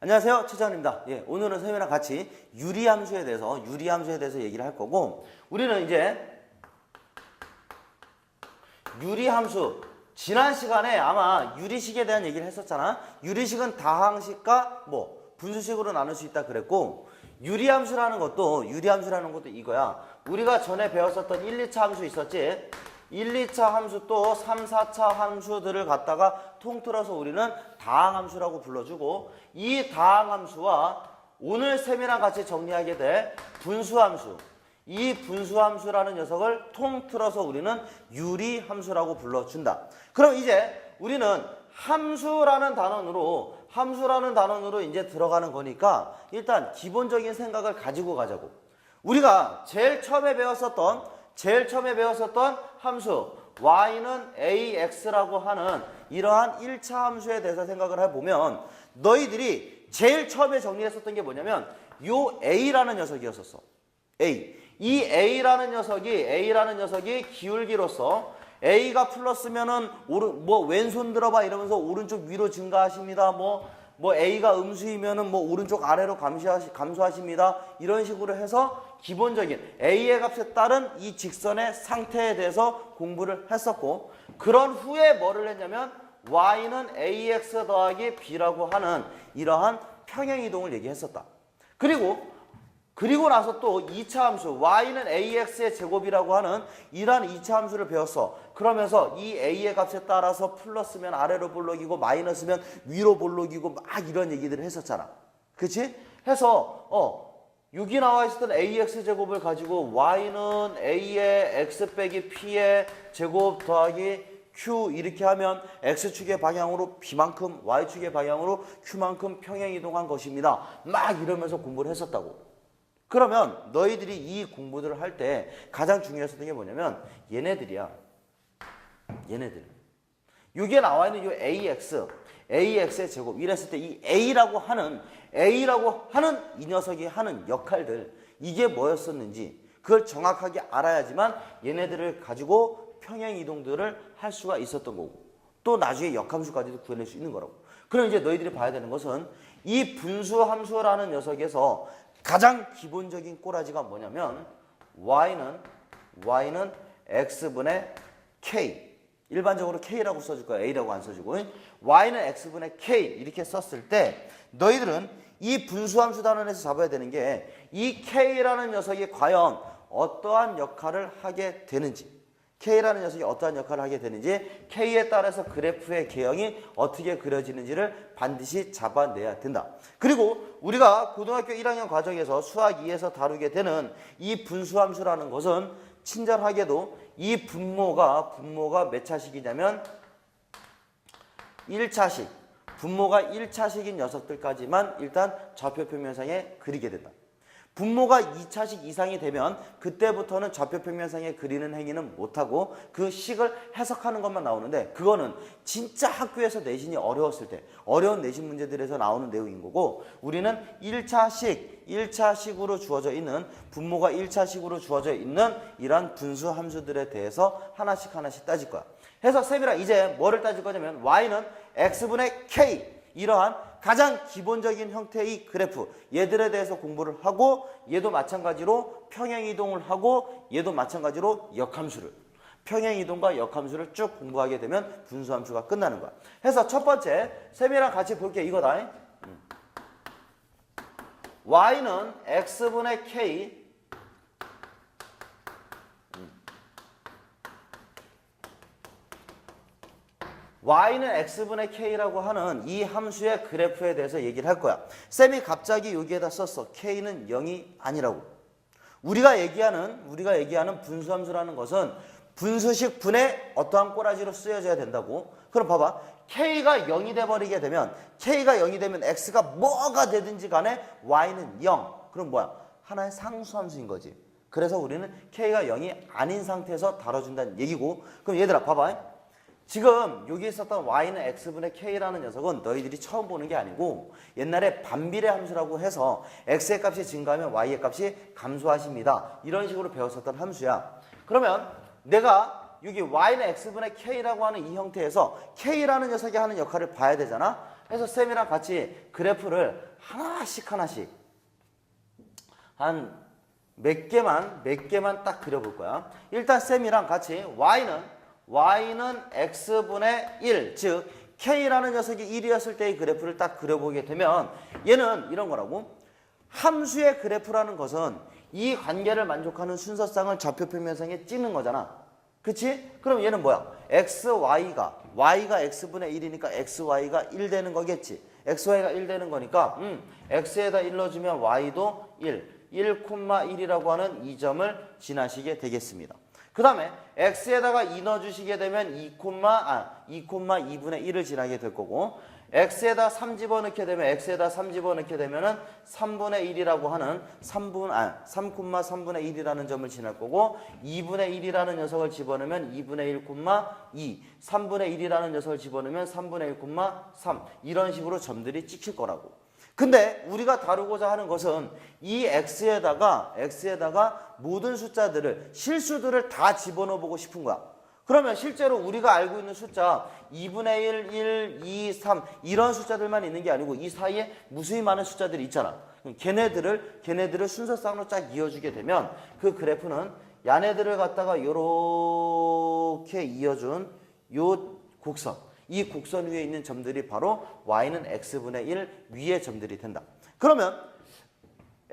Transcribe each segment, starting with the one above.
안녕하세요, 최재원입니다. 예, 오늘은 선생님이랑 같이 유리함수에 대해서 얘기를 할 거고, 우리는 이제 유리함수, 지난 시간에 아마 유리식에 대한 얘기를 했었잖아. 유리식은 다항식과 분수식으로 나눌 수 있다 그랬고, 유리함수라는 것도 이거야. 우리가 전에 배웠었던 1, 2차 함수 있었지. 1, 2차 함수 또 3, 4차 함수들을 갖다가 통틀어서 우리는 다항함수라고 불러주고, 이 다항함수와 오늘 셈이랑 같이 정리하게 될 분수함수, 이 분수함수라는 녀석을 통틀어서 우리는 유리함수라고 불러준다. 그럼 이제 우리는 함수라는 단원으로 이제 들어가는 거니까 일단 기본적인 생각을 가지고 가자고. 우리가 제일 처음에 배웠었던 함수 y는 ax라고 하는 이러한 1차 함수에 대해서 생각을 해보면, 너희들이 제일 처음에 정리했었던 게 뭐냐면 요 a라는 녀석이었었어. 이 A라는 녀석이 기울기로서 A가 플러스면은 왼손 들어봐 이러면서 오른쪽 위로 증가하십니다. A가 음수이면은 오른쪽 아래로 감소하십니다. 이런 식으로 해서 기본적인 A의 값에 따른 이 직선의 상태에 대해서 공부를 했었고, 그런 후에 뭐를 했냐면 Y는 AX 더하기 B라고 하는 이러한 평행이동을 얘기했었다. 그리고 나서 또 2차 함수 y는 ax의 제곱이라고 하는 이러한 2차 함수를 배웠어. 그러면서 이 a의 값에 따라서 플러스면 아래로 볼록이고 마이너스면 위로 볼록이고 막 이런 얘기들을 했었잖아. 그치? 해서 여기 나와 있었던 ax 제곱을 가지고 y는 a의 x 빼기 p의 제곱 더하기 q 이렇게 하면 x축의 방향으로 b만큼 y축의 방향으로 q만큼 평행이동한 것입니다. 막 이러면서 공부를 했었다고. 그러면 너희들이 이 공부들을 할 때 가장 중요했었던 게 뭐냐면 얘네들. 여기에 나와 있는 이 AX의 제곱 이랬을 때 이 A라고 하는 이 녀석이 하는 역할들, 이게 뭐였었는지 그걸 정확하게 알아야지만 얘네들을 가지고 평행 이동들을 할 수가 있었던 거고, 또 나중에 역함수까지도 구해낼 수 있는 거라고. 그럼 이제 너희들이 봐야 되는 것은 이 분수함수라는 녀석에서 가장 기본적인 꼬라지가 뭐냐면 y는 x분의 k, 일반적으로 k라고 써줄 거야. a라고 안 써주고, y는 x분의 k 이렇게 썼을 때 너희들은 이 분수함수 단원에서 잡아야 되는 게 이 k라는 녀석이 과연 어떠한 역할을 하게 되는지, k에 따라서 그래프의 개형이 어떻게 그려지는지를 반드시 잡아내야 된다. 그리고 우리가 고등학교 1학년 과정에서 수학 2에서 다루게 되는 이 분수함수라는 것은 친절하게도 이 분모가 몇 차식이냐면 1차식, 분모가 1차식인 녀석들까지만 일단 좌표 평면상에 그리게 된다. 분모가 2차식 이상이 되면 그때부터는 좌표 평면상에 그리는 행위는 못하고 그 식을 해석하는 것만 나오는데, 그거는 진짜 학교에서 내신이 어려웠을 때 어려운 내신 문제들에서 나오는 내용인 거고, 우리는 1차식으로 주어져 있는 분모가 1차식으로 주어져 있는 이러한 분수 함수들에 대해서 하나씩 따질 거야. 해서 쌤이랑 이제 뭐를 따질 거냐면 y는 x분의 k, 이러한 가장 기본적인 형태의 그래프, 얘들에 대해서 공부를 하고, 얘도 마찬가지로 평행이동을 하고, 얘도 마찬가지로 역함수를, 평행이동과 역함수를 쭉 공부하게 되면 분수함수가 끝나는 거야. 해서 첫 번째 쌤이랑 같이 볼게. 이거다. y는 x분의 k, y는 x분의 k라고 하는 이 함수의 그래프에 대해서 얘기를 할 거야. 쌤이 갑자기 여기에다 썼어. k는 0이 아니라고. 우리가 얘기하는 분수함수라는 것은 분수식 분의 어떠한 꼬라지로 쓰여져야 된다고. 그럼 봐봐. k가 0이 돼버리게 되면, x가 뭐가 되든지 간에 y는 0. 그럼 뭐야? 하나의 상수함수인 거지. 그래서 우리는 k가 0이 아닌 상태에서 다뤄준다는 얘기고. 그럼 얘들아 봐봐. 지금 여기 있었던 y는 x분의 k라는 녀석은 너희들이 처음 보는 게 아니고, 옛날에 반비례 함수라고 해서 x의 값이 증가하면 y의 값이 감소하십니다. 이런 식으로 배웠었던 함수야. 그러면 내가 여기 y는 x분의 k라고 하는 이 형태에서 k라는 녀석이 하는 역할을 봐야 되잖아. 그래서 쌤이랑 같이 그래프를 하나씩 한 몇 개만 딱 그려볼 거야. 일단 쌤이랑 같이 y는 x분의 1, 즉 k라는 녀석이 1이었을 때의 그래프를 딱 그려보게 되면 얘는 이런 거라고. 함수의 그래프라는 것은 이 관계를 만족하는 순서상을 좌표 평면상에 찍는 거잖아. 그치? 그럼 얘는 뭐야? y가 x분의 1이니까 xy가 1 되는 거겠지. xy가 1 되는 거니까 x에다 1 넣어주면 y도 1,1이라고 하는 이 점을 지나시게 되겠습니다. 그 다음에 x에다가 2 넣어주시게 되면 2,2분의 1을 지나게 될 거고, x에다 3 집어넣게 되면 3분의 1이라고 하는 3,3분의 1이라는 점을 지날 거고, 2분의 1이라는 녀석을 집어넣으면 2분의 1,2, 3분의 1이라는 녀석을 집어넣으면 3분의 1,3 이런 식으로 점들이 찍힐 거라고. 근데 우리가 다루고자 하는 것은 이 x에다가 모든 숫자들을, 실수들을 다 집어넣어 보고 싶은 거야. 그러면 실제로 우리가 알고 있는 숫자 2분의 1, 1, 2, 3 이런 숫자들만 있는 게 아니고 이 사이에 무수히 많은 숫자들이 있잖아. 걔네들을 순서상으로 쫙 이어주게 되면 그 그래프는 얘네들을 갖다가 요렇게 이어준 요 곡선, 이 곡선 위에 있는 점들이 바로 y는 x분의 1 위의 점들이 된다. 그러면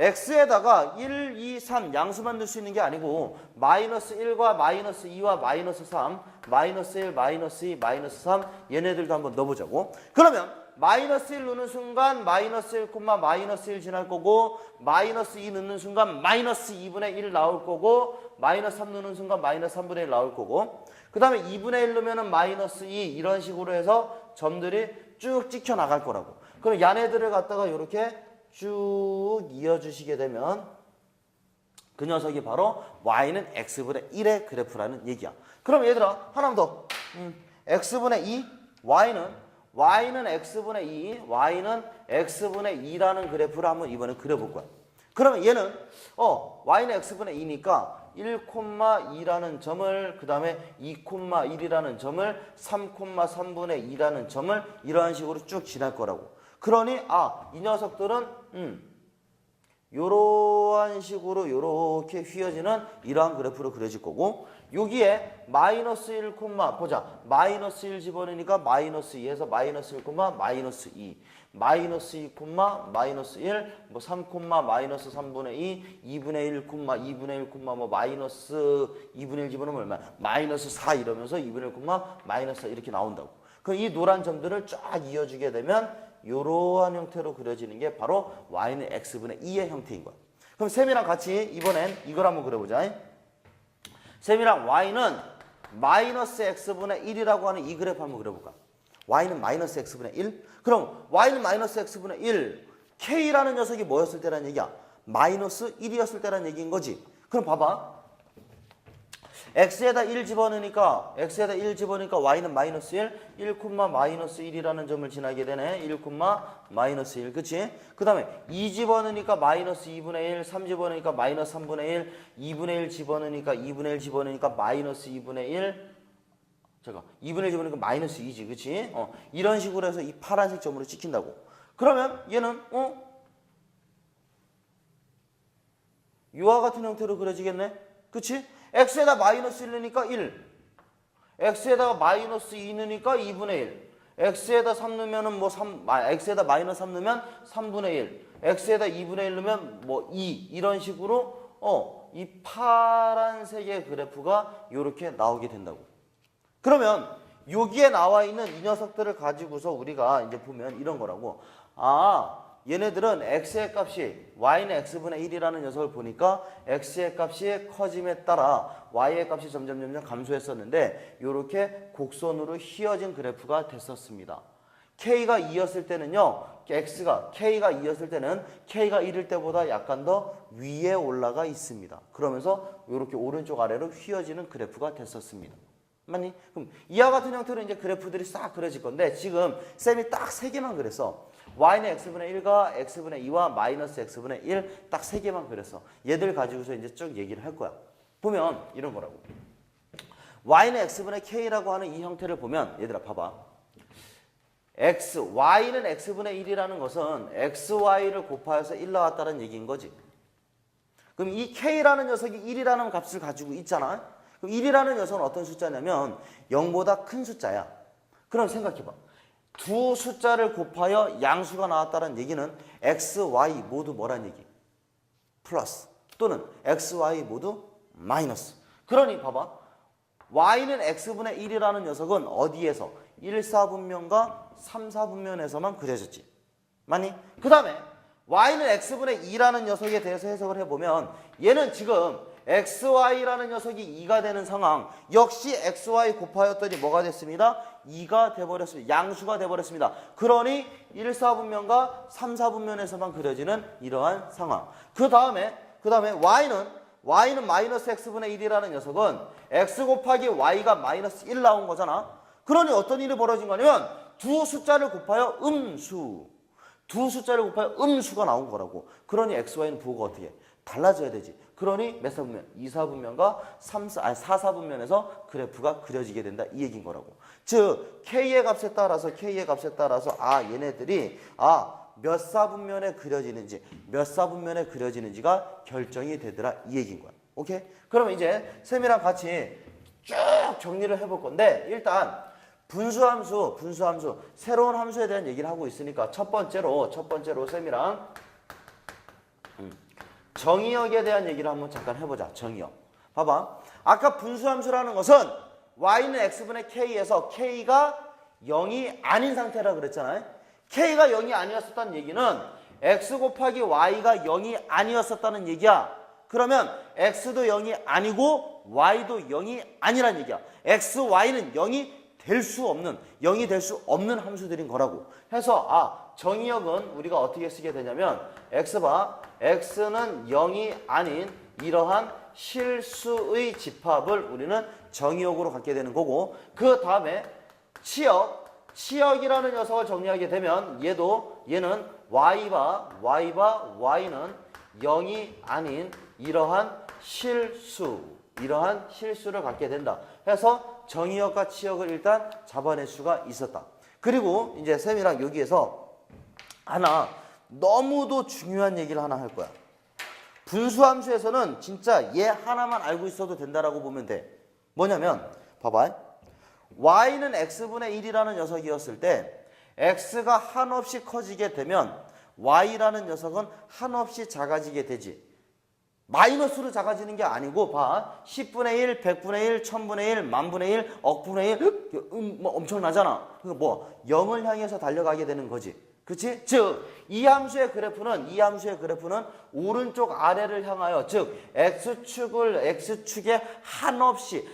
x에다가 1, 2, 3 양수만 넣을 수 있는 게 아니고 마이너스 1과 마이너스 2와 마이너스 3, 마이너스 1, 마이너스 2, 마이너스 3 얘네들도 한번 넣어보자고. 그러면 마이너스 1 넣는 순간 마이너스 1, 마이너스 1 지날 거고, 마이너스 2 넣는 순간 마이너스 2분의 1 나올 거고, 마이너스 3 넣는 순간 마이너스 3분의 1 나올 거고, 그 다음에 2분의 1 넣으면 마이너스 2 이런 식으로 해서 점들이 쭉 찍혀 나갈 거라고. 그럼 얘네들을 갖다가 이렇게 쭉 이어주시게 되면 그 녀석이 바로 y는 x분의 1의 그래프라는 얘기야. 그럼 얘들아 하나만 더. x분의 2, y는 x분의 2, y는 x분의 2라는 그래프를 한번 이번에 그려볼 거야. 그러면 얘는 y는 x분의 2니까 1,2라는 점을, 그 다음에 2,1이라는 점을, 3,3분의 2라는 점을 이러한 식으로 쭉 지날 거라고. 그러니 이 녀석들은 요러한 식으로 요렇게 휘어지는 이러한 그래프로 그려질 거고, 여기에 마이너스 1, 보자. 마이너스 1 집어넣으니까 마이너스 2에서 마이너스 1, 마이너스 2, 마이너스 2, 마이너스 1, 3, 마이너스 3분의 2, 2분의 1, 2분의 1, 마이너스 2분의 1 집어넣으면 얼마? 마이너스 4 이러면서 2분의 1, 마이너스 4 이렇게 나온다고. 그럼 이 노란 점들을 쫙 이어주게 되면 이러한 형태로 그려지는 게 바로 y는 x분의 2의 형태인 거야. 그럼 쌤이랑 같이 이번엔 이걸 한번 그려보자. 쌤이랑 y는 마이너스 x분의 1이라고 하는 이 그래프 한번 그려볼까? y는 마이너스 x분의 1? 그럼 y는 마이너스 x분의 1, k라는 녀석이 뭐였을 때라는 얘기야? 마이너스 1이었을 때라는 얘기인 거지. 그럼 봐봐. x에다 1 집어넣으니까 y는 마이너스 1, 마이너스 1이라는 점을 지나게 되네. 1, 마이너스 1, 그치? 그 다음에 2 집어넣으니까 마이너스 2분의 1, 3 집어넣으니까 마이너스 3분의 1, 2분의 1 집어넣으니까 마이너스 2분의 1, 2분의 1 집어넣으니까 마이너스 2지, 그치? 이런 식으로 해서 이 파란색 점으로 찍힌다고. 그러면 얘는 이와 같은 형태로 그려지겠네? 그치? x에다 마이너스 1 넣으니까 1, x에다가 마이너스 2 넣으니까 2분의 1, x에다 3 넣으면 x에다 마이너스 3 넣으면 3분의 1, x에다 2분의 1 넣으면 2 이런 식으로 이 파란색의 그래프가 이렇게 나오게 된다고. 그러면 여기에 나와 있는 이 녀석들을 가지고서 우리가 이제 보면 이런 거라고. 얘네들은 x의 값이 y는 x분의 1이라는 녀석을 보니까 x의 값이 커짐에 따라 y의 값이 점점 감소했었는데 이렇게 곡선으로 휘어진 그래프가 됐었습니다. k가 2였을 때는요, k가 2였을 때는 k가 1일 때보다 약간 더 위에 올라가 있습니다. 그러면서 이렇게 오른쪽 아래로 휘어지는 그래프가 됐었습니다. 맞니? 그럼 이와 같은 형태로 이제 그래프들이 싹 그려질 건데 지금 쌤이 딱 3개만 그랬어. y는 x분의 1과 x분의 2와 마이너스 x분의 1 딱 3개만 그렸어. 얘들 가지고서 이제 쭉 얘기를 할 거야. 보면 이런 거라고. y는 x분의 k라고 하는 이 형태를 보면 얘들아 봐봐. y는 x분의 1이라는 것은 xy를 곱하여서 1 나왔다는 얘기인 거지. 그럼 이 k라는 녀석이 1이라는 값을 가지고 있잖아. 그럼 1이라는 녀석은 어떤 숫자냐면 0보다 큰 숫자야. 그럼 생각해봐. 두 숫자를 곱하여 양수가 나왔다는 얘기는 x, y 모두 뭐란 얘기? 플러스 또는 x, y 모두 마이너스. 그러니 봐봐. y는 x분의 1이라는 녀석은 어디에서? 1, 4분면과 3, 4분면에서만 그려졌지. 맞니? 그 다음에 y는 x분의 2라는 녀석에 대해서 해석을 해보면 얘는 지금 xy라는 녀석이 2가 되는 상황. 역시 xy 곱하였더니 뭐가 됐습니다? 2가 돼버렸습니다. 양수가 돼버렸습니다. 그러니 1, 4분면과 3, 4분면에서만 그려지는 이러한 상황. 그 다음에 y는 마이너스 x분의 1이라는 녀석은 x 곱하기 y가 마이너스 1 나온 거잖아. 그러니 어떤 일이 벌어진 거냐면 두 숫자를 곱하여 두 숫자를 곱하여 음수가 나온 거라고. 그러니 xy는 부호가 어떻게 해? 달라져야 되지. 그러니 몇 사분면? 2, 4분면과 4, 4분면에서 그래프가 그려지게 된다. 이 얘기인 거라고. 즉 k의 값에 따라서 얘네들이 몇 사분면에 그려지는지 몇 사분면에 그려지는지가 결정이 되더라. 이 얘기인 거야. 오케이? 그러면 이제 쌤이랑 같이 쭉 정리를 해볼 건데 일단 분수함수 새로운 함수에 대한 얘기를 하고 있으니까 첫 번째로 쌤이랑 정의역에 대한 얘기를 한번 잠깐 해보자. 정의역. 봐봐. 아까 분수함수라는 것은 y는 x분의 k에서 k가 0이 아닌 상태라 그랬잖아요. k가 0이 아니었었다는 얘기는 x 곱하기 y가 0이 아니었었다는 얘기야. 그러면 x도 0이 아니고 y도 0이 아니란 얘기야. x, y는 0이 될 수 없는 함수들인 거라고. 해서 정의역은 우리가 어떻게 쓰게 되냐면 x는 0이 아닌 이러한 실수의 집합을 우리는 정의역으로 갖게 되는 거고, 그 다음에 치역이라는 녀석을 정리하게 되면 얘는 y는 0이 아닌 이러한 실수를 갖게 된다. 해서 정의역과 치역을 일단 잡아낼 수가 있었다. 그리고 이제 쌤이랑 여기에서 하나 너무도 중요한 얘기를 하나 할 거야. 분수함수에서는 진짜 얘 하나만 알고 있어도 된다라고 보면 돼. 뭐냐면 봐봐. y는 x분의 1이라는 녀석이었을 때 x가 한없이 커지게 되면 y라는 녀석은 한없이 작아지게 되지. 마이너스로 작아지는 게 아니고 봐. 10분의 1, 100분의 1, 1000분의 1, 만분의 1, 억분의 1 엄청나잖아. 그러니까 0을 향해서 달려가게 되는 거지. 그렇지? 즉 이 함수의 그래프는 오른쪽 아래를 향하여 즉 x축에 한없이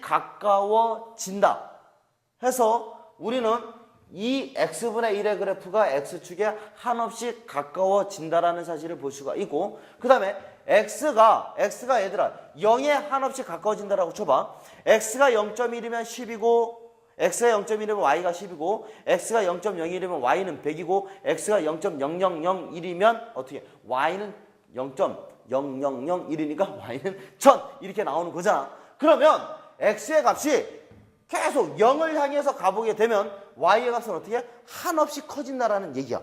가까워진다. 해서 우리는 이 x분의 1의 그래프가 x축에 한없이 가까워진다라는 사실을 볼 수가 있고, 그 다음에 x가 얘들아 0에 한없이 가까워진다라고 쳐봐. x가 0.1이면 10이고 x가 0.1이면 y가 10이고 x가 0.01이면 y는 100이고 x가 0.0001이면 어떻게 y는 0.0001이니까 y는 1000 이렇게 나오는 거잖아. 그러면 x의 값이 계속 0을 향해서 가보게 되면 y의 값은 어떻게? 한없이 커진다라는 얘기야.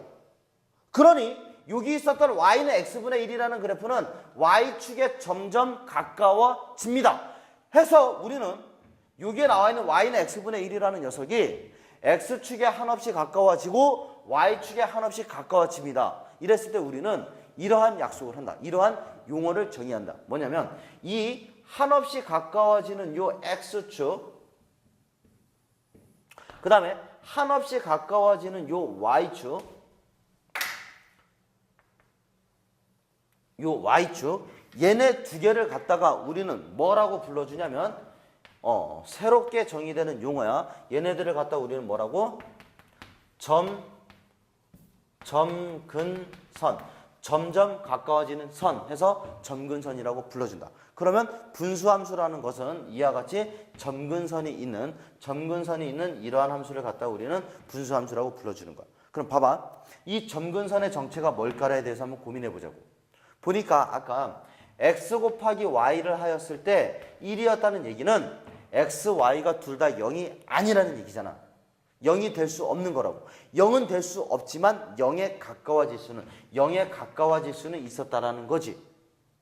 그러니 여기 있었던 y는 x분의 1이라는 그래프는 y축에 점점 가까워집니다. 해서 우리는 여기에 나와 있는 y는 x분의 1이라는 녀석이 x축에 한없이 가까워지고 y축에 한없이 가까워집니다. 이랬을 때 우리는 이러한 약속을 한다. 이러한 용어를 정의한다. 뭐냐면 이 한없이 가까워지는 요 x축, 그 다음에 한없이 가까워지는 요 y축, 얘네 두 개를 갖다가 우리는 뭐라고 불러주냐면 새롭게 정의되는 용어야. 얘네들을 갖다 우리는 뭐라고? 점근선, 점점 가까워지는 선 해서 점근선이라고 불러준다. 그러면 분수함수라는 것은 이와 같이 점근선이 있는 이러한 함수를 갖다 우리는 분수함수라고 불러주는 거야. 그럼 봐봐. 이 점근선의 정체가 뭘까에 대해서 한번 고민해 보자고. 보니까 아까 x 곱하기 y를 하였을 때 1이었다는 얘기는 x, y가 둘 다 0이 아니라는 얘기잖아. 0이 될 수 없는 거라고. 0은 될 수 없지만 0에 가까워질 수는 있었다라는 거지.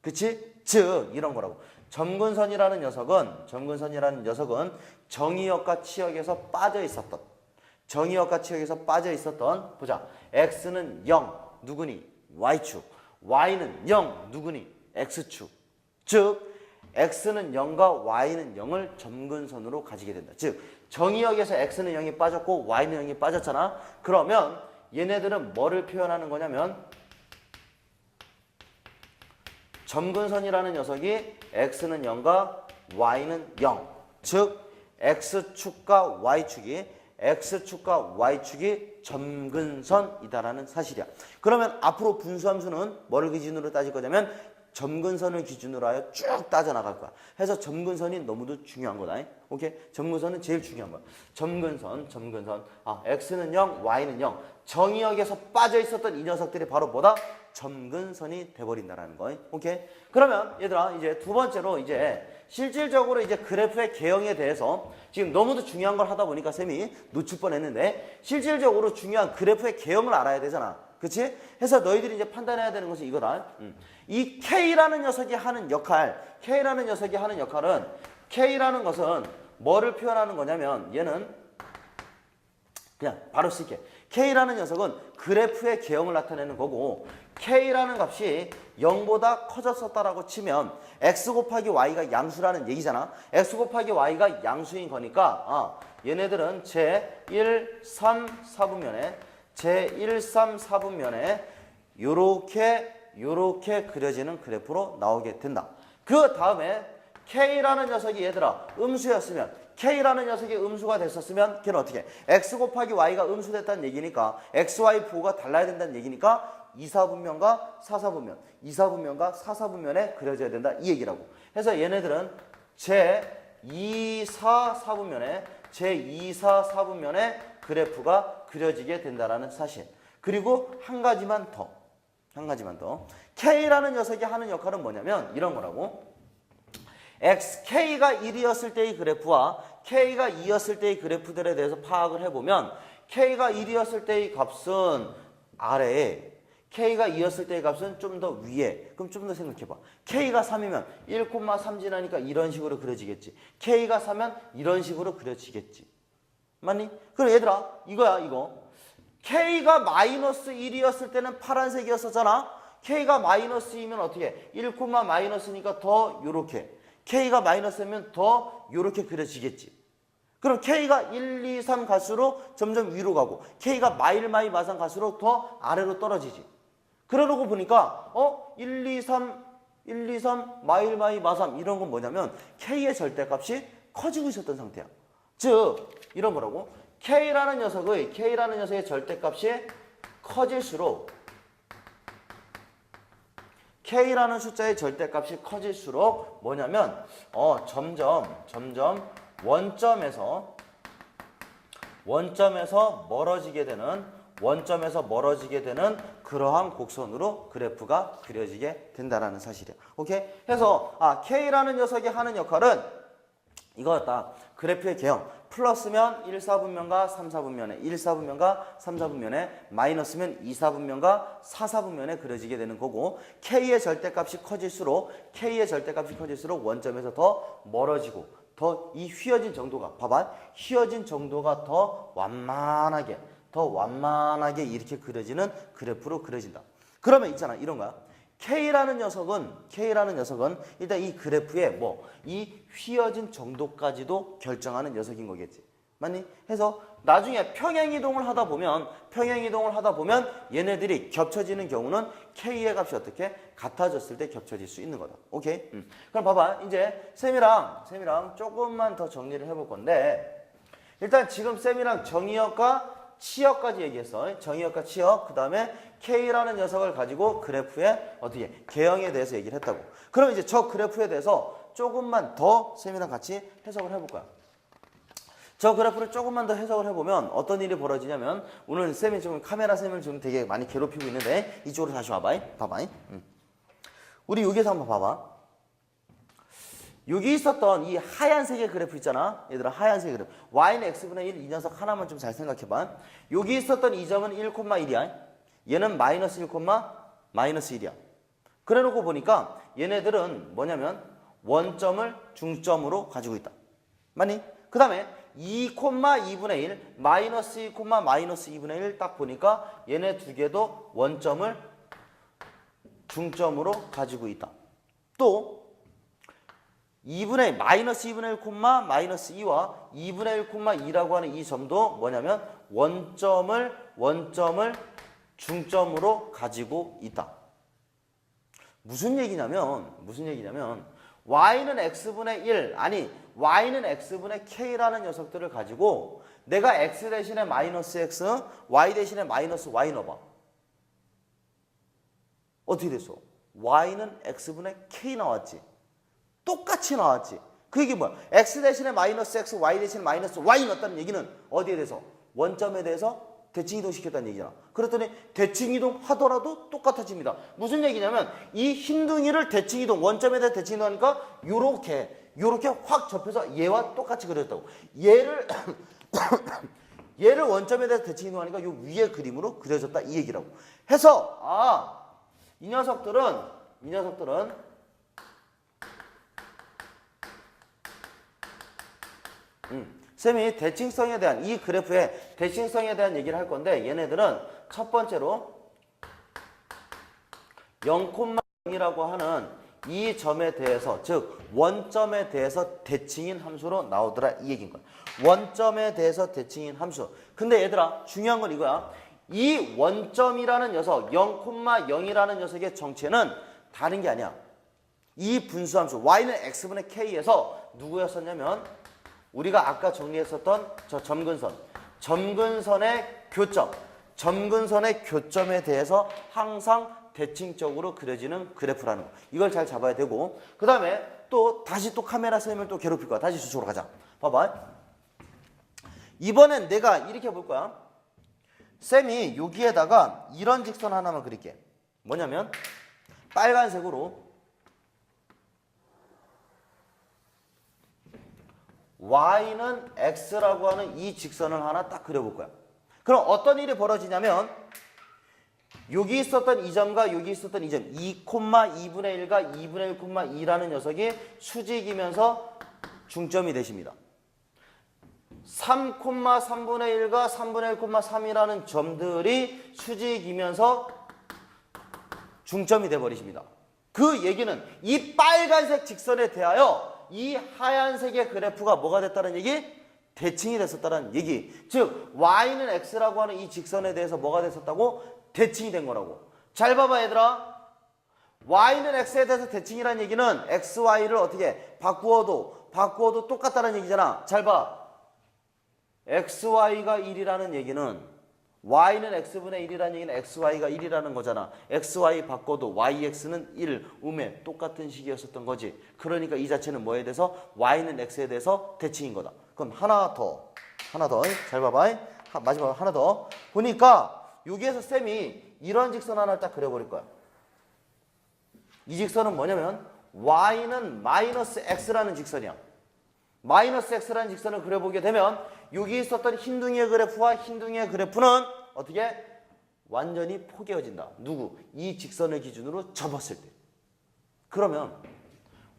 그치? 즉 이런 거라고. 점근선이라는 녀석은 정의역과 치역에서 빠져 있었던 보자. x는 0 누구니? y축. y는 0 누구니? x축. 즉 x는 0과 y는 0을 점근선으로 가지게 된다. 즉 정의역에서 x는 0이 빠졌고 y는 0이 빠졌잖아. 그러면 얘네들은 뭐를 표현하는 거냐면 점근선이라는 녀석이 x는 0과 y는 0. 즉 x축과 y축이 점근선이다라는 사실이야. 그러면 앞으로 분수함수는 뭐를 기준으로 따질 거냐면 점근선을 기준으로 하여 쭉 따져나갈 거야. 해서 점근선이 너무도 중요한 거다. 오케이? 점근선은 제일 중요한 거야. 점근선. x는 0, y는 0. 정의역에서 빠져 있었던 이 녀석들이 바로 뭐다? 점근선이 돼버린다라는 거. 오케이? 그러면 얘들아, 이제 두 번째로 이제 실질적으로 이제 그래프의 개형에 대해서 지금 너무도 중요한 걸 하다 보니까 쌤이 놓칠 뻔했는데 실질적으로 중요한 그래프의 개형을 알아야 되잖아. 그치? 해서 너희들이 이제 판단해야 되는 것은 이거다. 이 K라는 녀석이 하는 K라는 것은 뭐를 표현하는 거냐면 얘는 그냥 바로 쓸게. K라는 녀석은 그래프의 개형을 나타내는 거고 K라는 값이 0보다 커졌었다라고 치면 X 곱하기 Y가 양수라는 얘기잖아. X 곱하기 Y가 양수인 거니까 얘네들은 제1, 3, 4분면에 요렇게 그려지는 그래프로 나오게 된다. 그 다음에 K라는 녀석이 얘들아 K라는 녀석이 음수가 됐었으면 걔는 어떻게? X 곱하기 Y가 음수됐다는 얘기니까 X, Y 부호가 달라야 된다는 얘기니까 2, 4분면과 4, 4분면에 그려져야 된다 이 얘기라고. 해서 얘네들은 제2, 4, 4분면에 그래프가 그려지게 된다라는 사실. 그리고 한 가지만 더. K라는 녀석이 하는 역할은 뭐냐면 이런 거라고. K가 1이었을 때의 그래프와 K가 2였을 때의 그래프들에 대해서 파악을 해보면 K가 1이었을 때의 값은 아래에 K가 2였을 때의 값은 좀 더 위에. 그럼 좀 더 생각해봐. K가 3이면 1,3 지나니까 이런 식으로 그려지겠지. K가 4면 이런 식으로 그려지겠지. 맞니? 그럼 얘들아 이거야 이거. K가 마이너스 1이었을 때는 파란색이었었잖아. K가 마이너스2면 어떻게 해? 1, 마이너스니까 더 요렇게. K가 마이너스면 더 요렇게 그려지겠지. 그럼 K가 1, 2, 3 갈수록 점점 위로 가고 K가 마상 갈수록 더 아래로 떨어지지. 그러고 보니까 1, 2, 3 마삼 이런 건 뭐냐면 K의 절대값이 커지고 있었던 상태야. 즉 이런 거라고. K라는 녀석의 절대값이 커질수록 K라는 숫자의 절대값이 커질수록 뭐냐면 점점 원점에서 멀어지게 되는 그러한 곡선으로 그래프가 그려지게 된다라는 사실이야. 오케이? 해서 K라는 녀석이 하는 역할은 이거였다. 그래프의 개형. 플러스면 1, 4분면과 3, 4분면에 마이너스면 2, 4분면과 4, 4분면에 그려지게 되는 거고 K의 절대값이 커질수록 원점에서 더 멀어지고 더 이 휘어진 정도가 봐봐. 휘어진 정도가 더 완만하게 이렇게 그려지는 그래프로 그려진다. 그러면 있잖아. 이런 거야. K라는 녀석은 일단 이 그래프의 이 휘어진 정도까지도 결정하는 녀석인 거겠지. 맞니? 해서 나중에 평행이동을 하다 보면 얘네들이 겹쳐지는 경우는 K의 값이 어떻게? 같아졌을 때 겹쳐질 수 있는 거다. 오케이? 그럼 봐봐. 이제 쌤이랑 조금만 더 정리를 해볼 건데 일단 지금 쌤이랑 정의역과 치역까지 얘기했어. 정의역과 치역. 그 다음에 K라는 녀석을 가지고 그래프의 어떻게 개형에 대해서 얘기를 했다고. 그럼 이제 저 그래프에 대해서 조금만 더 쌤이랑 같이 해석을 해볼 거야. 저 그래프를 조금만 더 해석을 해보면 어떤 일이 벌어지냐면 오늘 쌤이 지금 카메라 쌤을 좀 되게 많이 괴롭히고 있는데 이쪽으로 다시 와봐. 봐봐. 우리 여기서 한번 봐봐. 여기 있었던 이 하얀색의 그래프 있잖아. 얘들아 하얀색 그래프. y는 x분의 1 이 녀석 하나만 좀 잘 생각해봐. 여기 있었던 이 점은 1,1이야. 얘는 마이너스 1, 마이너스 1이야. 그래 놓고 보니까 얘네들은 뭐냐면 원점을 중점으로 가지고 있다. 맞니? 그 다음에 2,2분의 1 마이너스 2, 마이너스 2분의 1 딱 보니까 얘네 두 개도 원점을 중점으로 가지고 있다. 또 2분의 마이너스 2분의 1, 마이너스 2와 2분의 1,2라고 하는 이 점도 뭐냐면 원점을 중점으로 가지고 있다. 무슨 얘기냐면 y는 x분의 1 아니 y는 x분의 k라는 녀석들을 가지고 내가 x 대신에 마이너스 x, y 대신에 마이너스 y 넣어봐. 어떻게 됐어? y는 x분의 k 나왔지. 똑같이 나왔지. 그 얘기 뭐야? x 대신에 마이너스 x, y 대신에 마이너스 y 넣었다는 얘기는 어디에 대해서? 원점에 대해서 대칭이동 시켰다는 얘기잖아. 그랬더니 대칭이동 하더라도 똑같아집니다. 무슨 얘기냐면 이 흰둥이를 대칭이동, 원점에 대해서 대칭이동 하니까 요렇게 확 접해서 얘와 똑같이 그렸다고. 얘를 원점에 대해서 대칭이동 하니까 요 위에 그림으로 그려졌다 이 얘기라고. 해서 이 녀석들은 쌤이 대칭성에 대한 이 그래프의 대칭성에 대한 얘기를 할 건데 얘네들은 첫 번째로 0,0이라고 하는 이 점에 대해서 즉 원점에 대해서 대칭인 함수로 나오더라 이 얘기인 거야. 원점에 대해서 대칭인 함수. 근데 얘들아 중요한 건 이거야. 이 원점이라는 녀석 0,0이라는 녀석의 정체는 다른 게 아니야. 이 분수함수 y는 x분의 k에서 누구였었냐면 우리가 아까 정리했었던 저 점근선의 교점에 대해서 항상 대칭적으로 그려지는 그래프라는 거. 이걸 잘 잡아야 되고 그 다음에 다시 카메라 쌤을 또 괴롭힐 거야. 다시 저쪽으로 가자. 봐봐. 이번엔 내가 이렇게 볼 거야. 쌤이 여기에다가 이런 직선 하나만 그릴게. 뭐냐면 빨간색으로 y는 x라고 하는 이 직선을 하나 딱 그려볼 거야. 그럼 어떤 일이 벌어지냐면 여기 있었던 이 점과 여기 있었던 이 점 2,2분의 1과 2분의 1,2라는 녀석이 수직이면서 중점이 되십니다. 3,3분의 1과 3분의 1,3이라는 점들이 수직이면서 중점이 돼버리십니다. 그 얘기는 이 빨간색 직선에 대하여 이 하얀색의 그래프가 뭐가 됐다는 얘기? 대칭이 됐었다는 얘기. 즉 y는 x라고 하는 이 직선에 대해서 뭐가 됐었다고? 대칭이 된 거라고. 잘 봐봐 얘들아. y는 x에 대해서 대칭이라는 얘기는 x, y를 어떻게 바꾸어도 똑같다는 얘기잖아. 잘 봐. x, y가 1이라는 얘기는 y는 x분의 1이라는 얘기는 x, y가 1이라는 거잖아. x, y 바꿔도 y, x는 1, 음에 똑같은 식이었었던 거지. 그러니까 이 자체는 뭐에 대해서? y는 x에 대해서 대칭인 거다. 그럼 하나 더. 잘 봐봐. 마지막 하나 더. 보니까 여기에서 쌤이 이런 직선 하나를 딱 그려버릴 거야. 이 직선은 뭐냐면 y는 마이너스 x라는 직선이야. 마이너스 x라는 직선을 그려보게 되면 여기 있었던 흰둥이의 그래프와 흰둥이의 그래프는 어떻게? 완전히 포개어진다. 누구? 이 직선을 기준으로 접었을 때. 그러면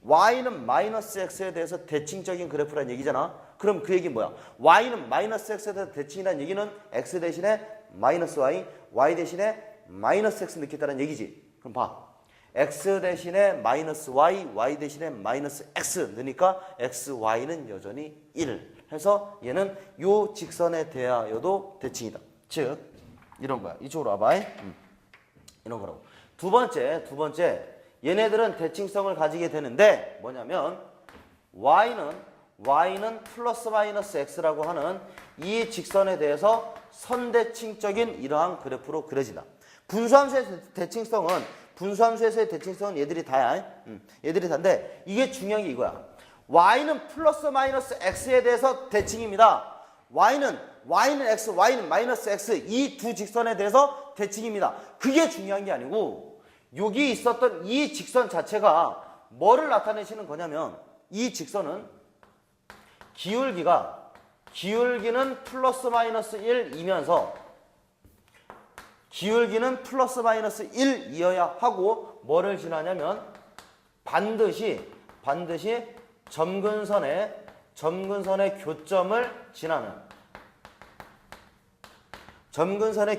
y는 마이너스 x에 대해서 대칭적인 그래프라는 얘기잖아. 그럼 그 얘기는 뭐야? y는 마이너스 x에 대해서 대칭이라는 얘기는 x 대신에 마이너스 y, y 대신에 마이너스 x 넣겠다는 얘기지. 그럼 봐. x 대신에 마이너스 y, y 대신에 마이너스 x 넣으니까 x, y는 여전히 1 해서 얘는 요 직선에 대하여도 대칭이다. 즉 이런 거야. 이쪽으로 와봐. 이런 거라고. 두 번째 얘네들은 대칭성을 가지게 되는데 뭐냐면 y는 플러스 마이너스 x라고 하는 이 직선에 대해서 선대칭적인 이러한 그래프로 그려진다. 분수함수의 대칭성은 얘들이 다야. 얘들이 다인데 이게 중요한 게 이거야. y는 플러스 마이너스 x에 대해서 대칭입니다. y는 x, y는 마이너스 x 이 두 직선에 대해서 대칭입니다. 그게 중요한 게 아니고 여기 있었던 이 직선 자체가 뭐를 나타내시는 거냐면 이 직선은 기울기는 플러스 마이너스 1이면서 기울기는 플러스 마이너스 1이어야 하고 뭐를 지나냐면 반드시 점근선의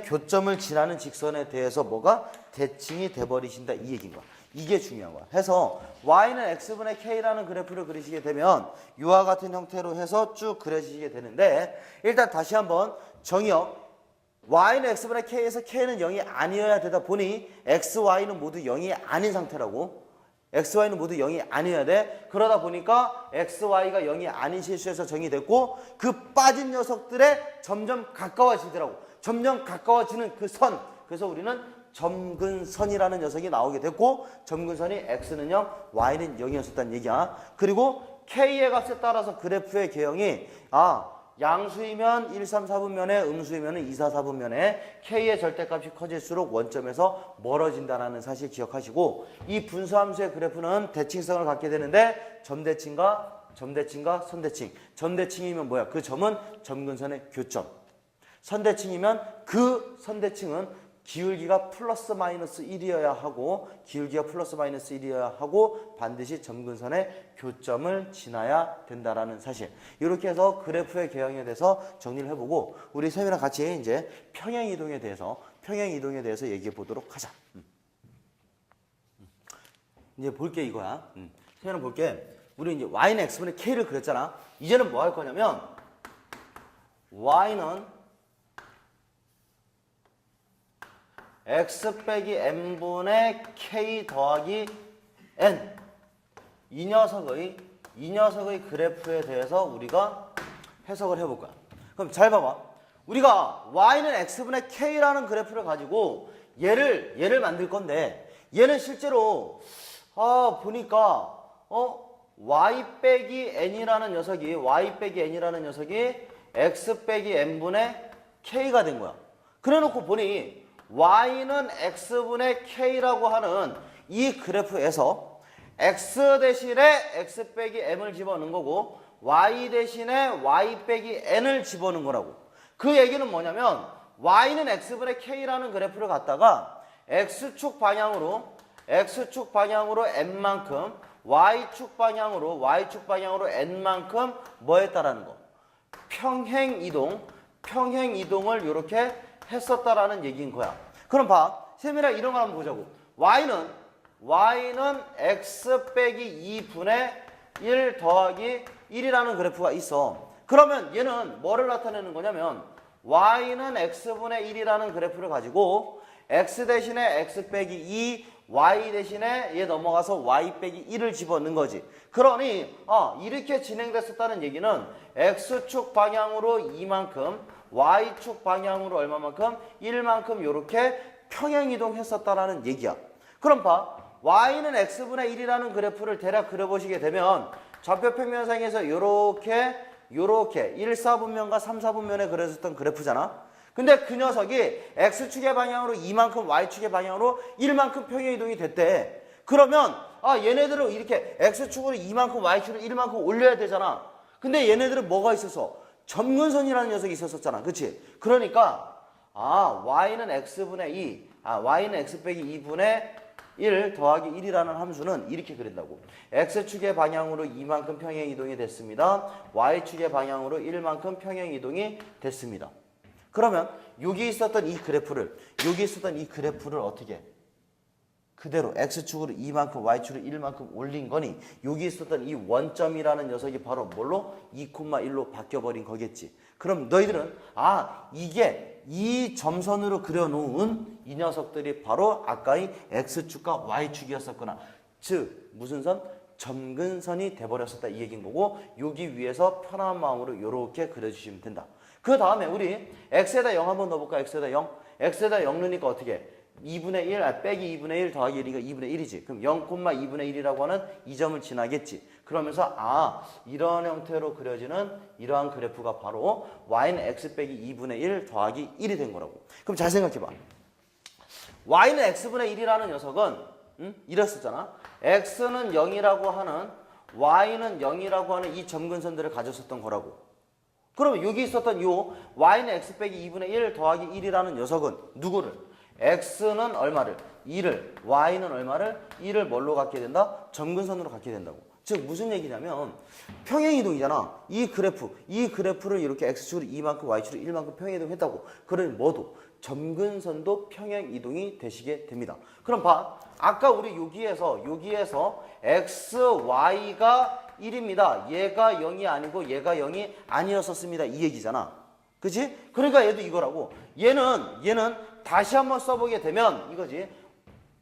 교점을 지나는 직선에 대해서 뭐가 대칭이 돼버리신다 이 얘기인 거야. 이게 중요한 거야. 해서 y는 x분의 k라는 그래프를 그리시게 되면 이와 같은 형태로 해서 쭉 그려지게 되는데 일단 다시 한번 정의역 y는 x분의 k에서 k는 0이 아니어야 되다 보니 x, y는 모두 0이 아닌 상태라고. x, y는 모두 0이 아니어야 돼. 그러다 보니까 x, y가 0이 아닌 실수에서 정의됐고 그 빠진 녀석들에 점점 가까워지더라고. 점점 가까워지는 그 선. 그래서 우리는 점근선이라는 녀석이 나오게 됐고 점근선이 x는 0, y는 0이었었다는 얘기야. 그리고 k의 값에 따라서 그래프의 개형이 양수이면 1, 3, 4분면에 음수이면 2, 4, 4분면에 k의 절대값이 커질수록 원점에서 멀어진다는 사실 기억하시고 이 분수함수의 그래프는 대칭성을 갖게 되는데 점대칭과 선대칭. 점대칭이면 뭐야? 그 점은 점근선의 교점. 선대칭이면 그 선대칭은 기울기가 플러스 마이너스 1이어야 하고 반드시 점근선의 교점을 지나야 된다라는 사실. 이렇게 해서 그래프의 개형에 대해서 정리를 해보고 우리 쌤이랑 같이 이제 평행이동에 대해서 얘기해 보도록 하자. 이제 볼게 이거야. 쌤이랑 볼게. 우리 이제 y는 x분의 k를 그렸잖아. 이제는 뭐 할 거냐면 y는 x 빼기 n분의 k 더하기 n 이 녀석의 그래프에 대해서 우리가 해석을 해볼 거야. 그럼 잘 봐봐. 우리가 y는 x분의 k라는 그래프를 가지고 얘를 만들 건데 얘는 실제로 보니까 y 빼기 n이라는 녀석이 x 빼기 n분의 k가 된 거야. 그래 놓고 보니 y는 x분의 k라고 하는 이 그래프에서 x 대신에 x 빼기 m을 집어넣은 거고 y 대신에 y 빼기 n을 집어넣은 거라고. 그 얘기는 뭐냐면 y는 x분의 k라는 그래프를 갖다가 x축 방향으로 n만큼 y축 방향으로 n만큼 뭐 했다라는 거. 평행이동을 이렇게 했었다라는 얘기인 거야. 그럼 봐. 쌤이랑 이런 거 한번 보자고. y는 x 빼기 2분의 1 더하기 1이라는 그래프가 있어. 그러면 얘는 뭐를 나타내는 거냐면 y는 x분의 1이라는 그래프를 가지고 x 대신에 x 빼기 2, y 대신에 얘 넘어가서 y 빼기 1을 집어넣는 거지. 그러니 이렇게 진행됐었다는 얘기는 x축 방향으로 2만큼 y축 방향으로 얼마만큼? 1만큼 이렇게 평행이동했었다라는 얘기야. 그럼 봐. y는 x분의 1이라는 그래프를 대략 그려보시게 되면 좌표평면상에서 요렇게 1, 4분면과 3, 4분면에 그려졌던 그래프잖아. 근데 그 녀석이 x축의 방향으로 2만큼 y축의 방향으로 1만큼 평행이동이 됐대. 그러면 얘네들을 이렇게 x축으로 2만큼 y축으로 1만큼 올려야 되잖아. 근데 얘네들은 뭐가 있었어? 점근선이라는 녀석이 있었잖아. 그치? 그러니까 y는 x분의 2 y는 x 빼기 2분의 1 더하기 1이라는 함수는 이렇게 그린다고. x축의 방향으로 2만큼 평행이동이 됐습니다. y축의 방향으로 1만큼 평행이동이 됐습니다. 그러면 여기 있었던 이 그래프를 어떻게 그대로 x축으로 2만큼 y축으로 1만큼 올린 거니 여기 있었던 이 원점이라는 녀석이 바로 뭘로? 2,1로 바뀌어버린 거겠지. 그럼 너희들은 이게 이 점선으로 그려놓은 이 녀석들이 바로 아까의 x축과 y축이었었구나. 즉 무슨 선? 점근선이 돼버렸었다 이 얘기인 거고 여기 위에서 편한 마음으로 이렇게 그려주시면 된다. 그 다음에 우리 x에다 0 한번 넣어볼까? x에다 0 넣으니까 어떻게? 2분의 1, 빼기 2분의 1 더하기 1이니까 2분의 1이지. 그럼 0,2분의 1이라고 하는 이 점을 지나겠지. 그러면서 이런 형태로 그려지는 이러한 그래프가 바로 y는 x 빼기 2분의 1 더하기 1이 된 거라고. 그럼 잘 생각해봐. y는 x분의 1이라는 녀석은 이랬었잖아. x는 0이라고 하는 y는 0이라고 하는 이 점근선들을 가졌었던 거라고. 그러면 여기 있었던 요 y는 x 빼기 2분의 1 더하기 1이라는 녀석은 누구를? x는 얼마를? 2를, y는 얼마를? 2를 뭘로 갖게 된다? 점근선으로 갖게 된다고. 즉 무슨 얘기냐면 평행이동이잖아. 이 그래프를 이렇게 x축으로 2만큼 y축으로 1만큼 평행이동했다고. 그러니 뭐도? 점근선도 평행이동이 되시게 됩니다. 그럼 봐. 아까 우리 여기에서 x, y가 1입니다. 얘가 0이 아니고 얘가 0이 아니었었습니다. 이 얘기잖아. 그치? 그러니까 얘도 이거라고. 얘는 다시 한번 써보게 되면 이거지.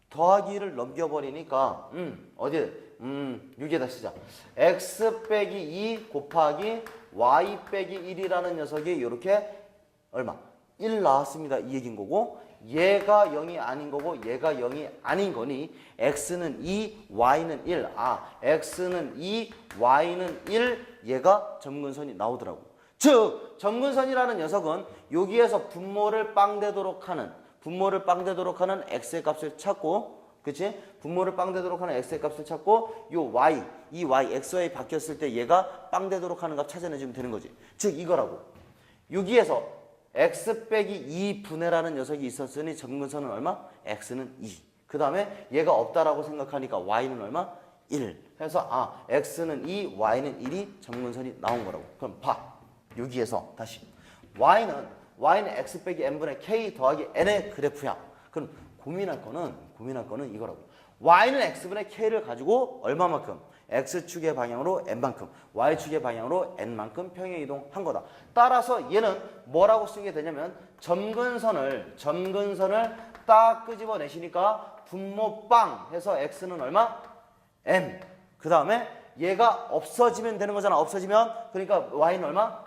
더하기를 넘겨버리니까 여기에다 쓰자. x 빼기 2 곱하기 y 빼기 1이라는 녀석이 이렇게 얼마? 1 나왔습니다. 이 얘기인 거고 얘가 0이 아닌 거고 얘가 0이 아닌 거니 x는 2, y는 1. x는 2, y는 1. 얘가 점근선이 나오더라고. 즉 점근선이라는 녀석은 여기에서 분모를 빵되도록 하는 x의 값을 찾고, 그치? 분모를 빵되도록 하는 x의 값을 찾고 요 y, 이 y, xy 바뀌었을 때 얘가 빵되도록 하는 값 찾아내주면 되는 거지. 즉 이거라고. 여기에서 x 빼기 2분의라는 녀석이 있었으니 점근선은 얼마? x는 2. 그 다음에 얘가 없다라고 생각하니까 y는 얼마? 1. 해서 x는 2, y는 1이 점근선이 나온 거라고. 그럼 봐. 여기에서 다시 y는 x 빼기 n분의 k 더하기 n의 그래프야. 그럼 고민할 거는 이거라고. y는 x분의 k를 가지고 얼마만큼? x축의 방향으로 n만큼, y축의 방향으로 n만큼 평행이동한 거다. 따라서 얘는 뭐라고 쓰게 되냐면 점근선을 딱 끄집어내시니까 분모 빵 해서 x는 얼마? m. 그 다음에 얘가 없어지면 되는 거잖아. 없어지면. 그러니까 y는 얼마?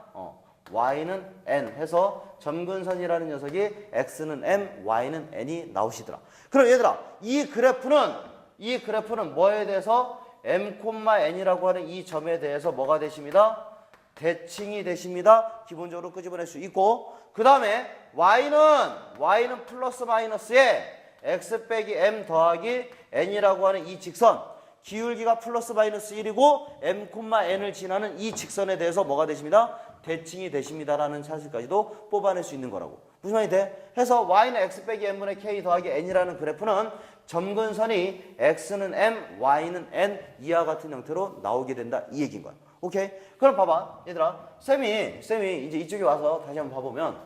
y는 n 해서 점근선이라는 녀석이 x는 m, y는 n이 나오시더라. 그럼 얘들아, 이 그래프는 뭐에 대해서? m, n이라고 하는 이 점에 대해서 뭐가 되십니다? 대칭이 되십니다. 기본적으로 끄집어낼 수 있고, 그 다음에 y는 플러스 마이너스에 x 빼기 m 더하기 n이라고 하는 이 직선, 기울기가 플러스 마이너스 1이고 m, n을 지나는 이 직선에 대해서 뭐가 되십니다? 대칭이 되십니다라는 사실까지도 뽑아낼 수 있는 거라고. 무슨 말이 돼? 해서 y는 x 빼기 n분의 k 더하기 n이라는 그래프는 점근선이 x는 m, y는 n 이와 같은 형태로 나오게 된다. 이 얘기인 거야. 오케이? 그럼 봐봐. 얘들아. 쌤이 이제 이쪽에 와서 다시 한번 봐보면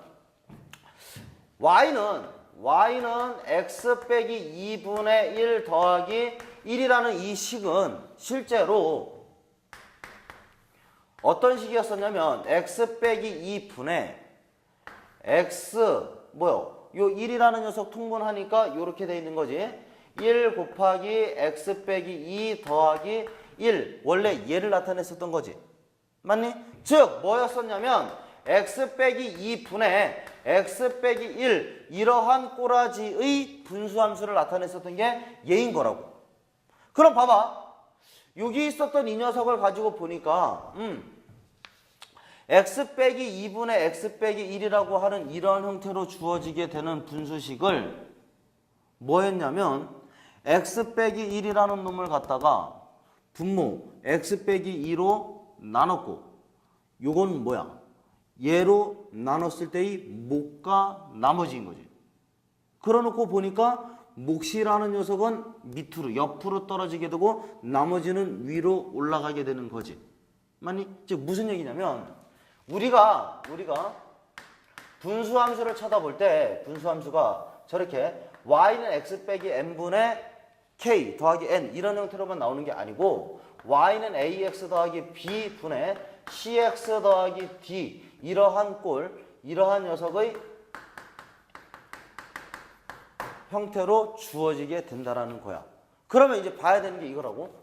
y는 x 빼기 2분의 1 더하기 1이라는 이 식은 실제로 어떤 식이었었냐면 x 빼기 2분의 x 요 1이라는 녀석 통분하니까 요렇게 돼 있는 거지. 1 곱하기 x 빼기 2 더하기 1. 원래 얘를 나타냈었던 거지. 맞니? 즉 뭐였었냐면 x 빼기 2분의 x 빼기 1 이러한 꼬라지의 분수함수를 나타냈었던 게 얘인 거라고. 그럼 봐봐. 여기 있었던 이 녀석을 가지고 보니까 x 빼기 2분의 x 빼기 1이라고 하는 이러한 형태로 주어지게 되는 분수식을 뭐 했냐면 x 빼기 1이라는 놈을 갖다가 분모 x 빼기 2로 나눴고 요건 뭐야? 얘로 나눴을 때의 몫과 나머지인 거지. 그러놓고 보니까 몫이라는 녀석은 밑으로 옆으로 떨어지게 되고 나머지는 위로 올라가게 되는 거지. 맞니? 즉 무슨 얘기냐면 우리가 분수함수를 쳐다볼 때 분수함수가 저렇게 y는 x 빼기 n분의 k 더하기 n 이런 형태로만 나오는 게 아니고 y는 ax 더하기 b 분의 cx 더하기 d 이러한 녀석의 형태로 주어지게 된다라는 거야. 그러면 이제 봐야 되는 게 이거라고.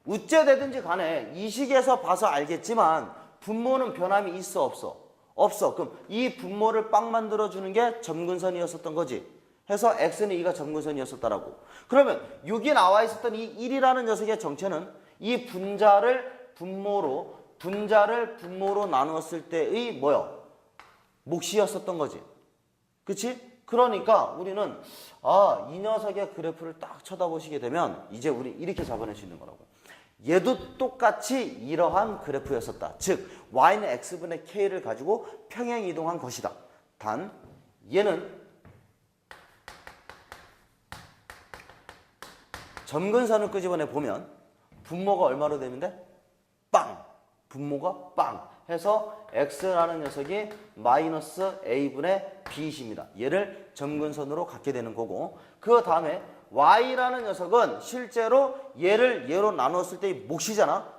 어째되든지 간에 이 식에서 봐서 알겠지만 분모는 변함이 있어 없어? 없어. 그럼 이 분모를 빵 만들어주는 게 점근선이었었던 거지. 해서 x는 2가 점근선이었었다라고. 그러면 여기 나와 있었던 이 1이라는 녀석의 정체는 이 분자를 분모로 나누었을 때의 뭐요? 몫이었었던 거지. 그치? 그러니까 우리는 이 녀석의 그래프를 딱 쳐다보시게 되면 이제 우리 이렇게 잡아낼 수 있는 거라고. 얘도 똑같이 이러한 그래프였었다. 즉 y는 x분의 k를 가지고 평행 이동한 것이다. 단 얘는 점근선을 끄집어내 보면 분모가 얼마로 되면 돼? 빵! 분모가 빵! 해서 x라는 녀석이 마이너스 a분의 b입니다. 얘를 점근선으로 갖게 되는 거고, 그 다음에 y라는 녀석은 실제로 얘를 얘로 나눴을 때의 몫이잖아.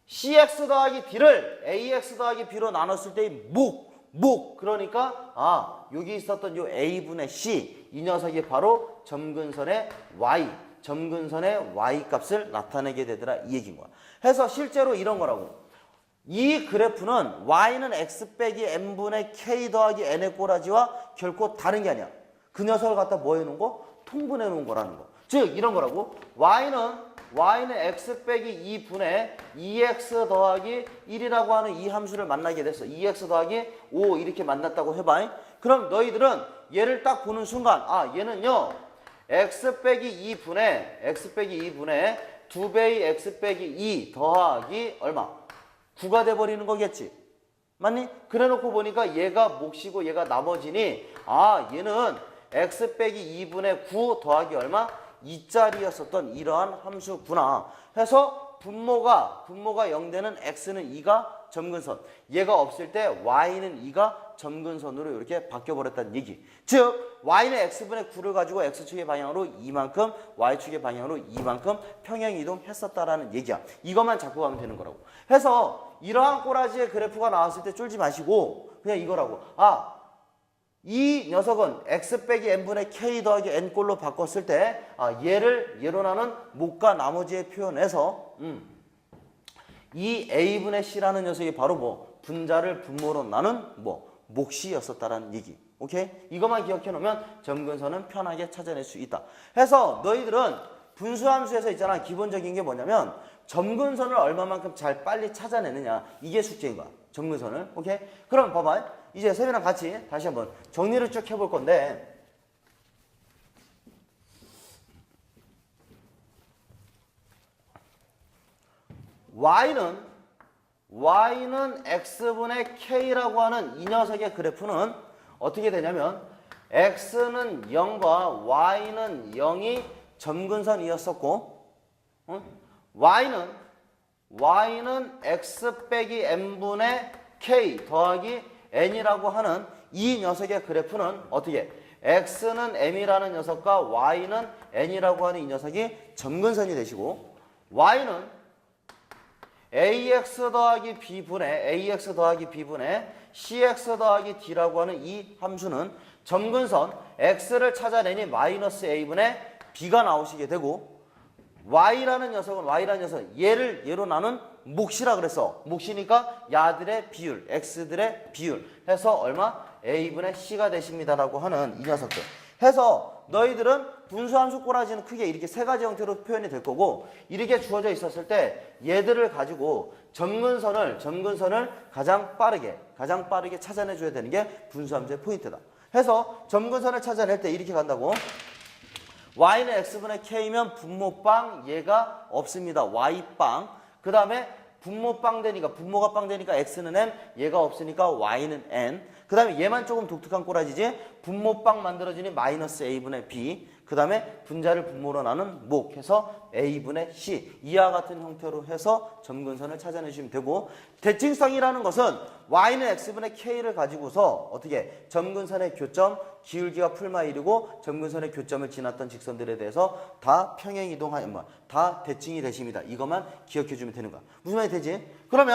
cx 더하기 d를 ax 더하기 b로 나눴을 때의 목. 그러니까 여기 있었던 요 a분의 c, 이 녀석이 바로 점근선의 y, 점근선의 y 값을 나타내게 되더라, 이 얘기인 거야. 해서 실제로 이런 거라고. 이 그래프는 y는 x 빼기 n분의 k 더하기 n의 꼬라지와 결코 다른 게 아니야. 그 녀석을 갖다 뭐 해놓은 거? 통분해 놓은 거라는 거. 즉 이런 거라고. y는 x 빼기 2분의 2x 더하기 1이라고 하는 이 함수를 만나게 됐어. 2x 더하기 5 이렇게 만났다고 해봐. 그럼 너희들은 얘를 딱 보는 순간 얘는요 x 빼기 2분의 2배의 x 빼기 2 더하기 얼마? 9가 돼버리는 거겠지. 맞니? 그래 놓고 보니까 얘가 몫이고 얘가 나머지니 얘는 x 빼기 2분의 9 더하기 얼마? 2짜리였었던 이러한 함수구나 해서 분모가 0되는 x는 2가 점근선, 얘가 없을 때 y는 2가 점근선으로 이렇게 바뀌어버렸다는 얘기. 즉 y는 x분의 9를 가지고 x축의 방향으로 이만큼, y축의 방향으로 이만큼 평행 이동했었다라는 얘기야. 이것만 잡고 가면 되는 거라고. 해서 이러한 꼬라지의 그래프가 나왔을 때 쫄지 마시고 그냥 이거라고. 이 녀석은 x 빼기 n분의 k 더하기 n꼴로 바꿨을 때 얘를 얘로 나눈 목과 나머지의 표현에서 이 a분의 c라는 녀석이 바로 분자를 분모로 나눈 몫이었었다라는 얘기. 오케이? 이것만 기억해 놓으면 점근선은 편하게 찾아낼 수 있다. 해서 너희들은 분수함수에서 있잖아, 기본적인 게 뭐냐면 점근선을 얼마만큼 잘 빨리 찾아내느냐, 이게 숙제인 거야. 점근선을. 오케이? 그럼 봐봐. 이제 쌤이랑 같이 다시 한번 정리를 쭉 해볼 건데, y는 x분의 k라고 하는 이 녀석의 그래프는 어떻게 되냐면 x는 0과 y는 0이 점근선이었었고, y는 x 빼기 n분의 k 더하기 n이라고 하는 이 녀석의 그래프는 어떻게? x는 m이라는 녀석과 y는 n이라고 하는 이 녀석이 점근선이 되시고, y는 ax 더하기 b분의 cx 더하기 d라고 하는 이 함수는 점근선 x를 찾아내니 마이너스 a분의 b가 나오시게 되고, y라는 녀석은 얘를 얘로 나눈 몫이라 그랬어. 몫이니까 야들의 비율, x들의 비율 해서 얼마? a분의 c가 되십니다라고 하는 이 녀석들. 해서 너희들은 분수함수 꼬라지는 크게 이렇게 세 가지 형태로 표현이 될 거고, 이렇게 주어져 있었을 때 얘들을 가지고 점근선을 가장 빠르게 찾아내줘야 되는 게 분수함수의 포인트다. 해서 점근선을 찾아낼 때 이렇게 간다고. y는 x분의 k면 분모빵, 얘가 없습니다. y빵. 그 다음에 분모가 빵 되니까 x는 m, 얘가 없으니까 y는 n. 그 다음에 얘만 조금 독특한 꼬라지지. 분모빵 만들어지니 마이너스 a분의 b. 그 다음에 분자를 분모로 나눈 목 해서 a분의 c. 이와 같은 형태로 해서 점근선을 찾아내시면 되고, 대칭성이라는 것은 y는 x분의 k를 가지고서 어떻게 점근선의 교점, 기울기가 풀마 1이고 점근선의 교점을 지났던 직선들에 대해서 다 평행 다 대칭이 되십니다. 이것만 기억해 주면 되는 거야. 무슨 말이 되지? 그럼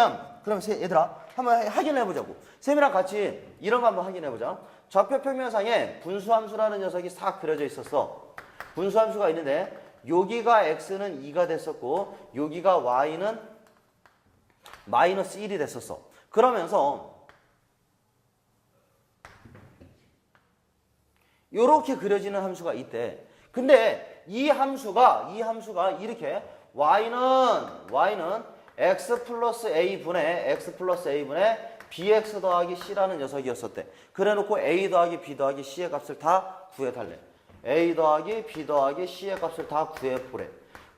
얘들아 한번 확인해 보자고. 쌤이랑 같이 이런 거 한번 확인해 보자. 좌표 평면상에 분수함수라는 녀석이 싹 그려져 있었어. 분수함수가 있는데 여기가 x는 2가 됐었고 여기가 y는 마이너스 1이 됐었어. 그러면서 요렇게 그려지는 함수가 있대. 근데 이 함수가 이렇게 y는 x 플러스 a분의 bx 더하기 c라는 녀석이었었대. 그래놓고 a 더하기 b 더하기 c의 값을 다 구해달래. a 더하기 b 더하기 c의 값을 다 구해보래.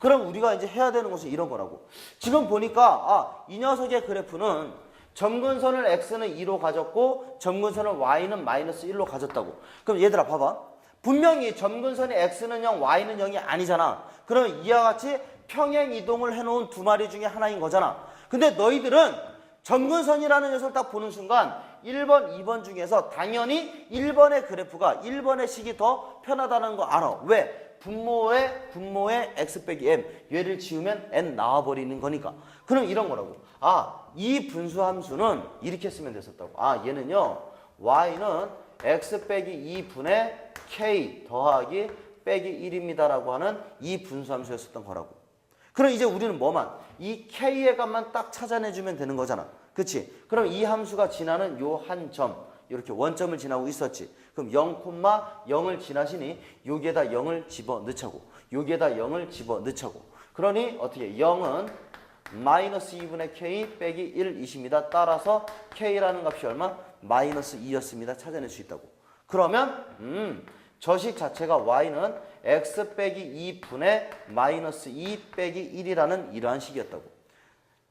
그럼 우리가 이제 해야 되는 것은 이런 거라고. 지금 보니까 이 녀석의 그래프는 점근선을 x는 2로 가졌고 점근선을 y는 마이너스 1로 가졌다고. 그럼 얘들아 봐봐. 분명히 점근선이 x는 0, y는 0이 아니잖아. 그러면 이와 같이 평행 이동을 해놓은 두 마리 중에 하나인 거잖아. 근데 너희들은 점근선이라는 녀석을 딱 보는 순간 1번, 2번 중에서 당연히 1번의 그래프가 1번의 식이 더 편하다는 거 알아. 왜? 분모의 x 빼기 m 얘를 지우면 n 나와버리는 거니까. 그럼 이런 거라고. 이 분수함수는 이렇게 쓰면 됐었다고. 얘는요 y는 x 빼기 2분의 k 더하기 빼기 1입니다 라고 하는 이 분수함수였었던 거라고. 그럼 이제 우리는 뭐만? 이 k의 값만 딱 찾아내주면 되는 거잖아. 그치? 그럼 이 함수가 지나는 요 한 점, 이렇게 원점을 지나고 있었지. 그럼 0,0을 지나시니 여기에다 0을 집어넣자고. 여기에다 0을 집어넣자고. 그러니 어떻게? 0은 마이너스 2분의 k 빼기 1이십니다. 따라서 k라는 값이 얼마? 마이너스 2였습니다. 찾아낼 수 있다고. 그러면 저식 자체가 y는 x 빼기 2분의 마이너스 2 빼기 1이라는 이러한 식이었다고.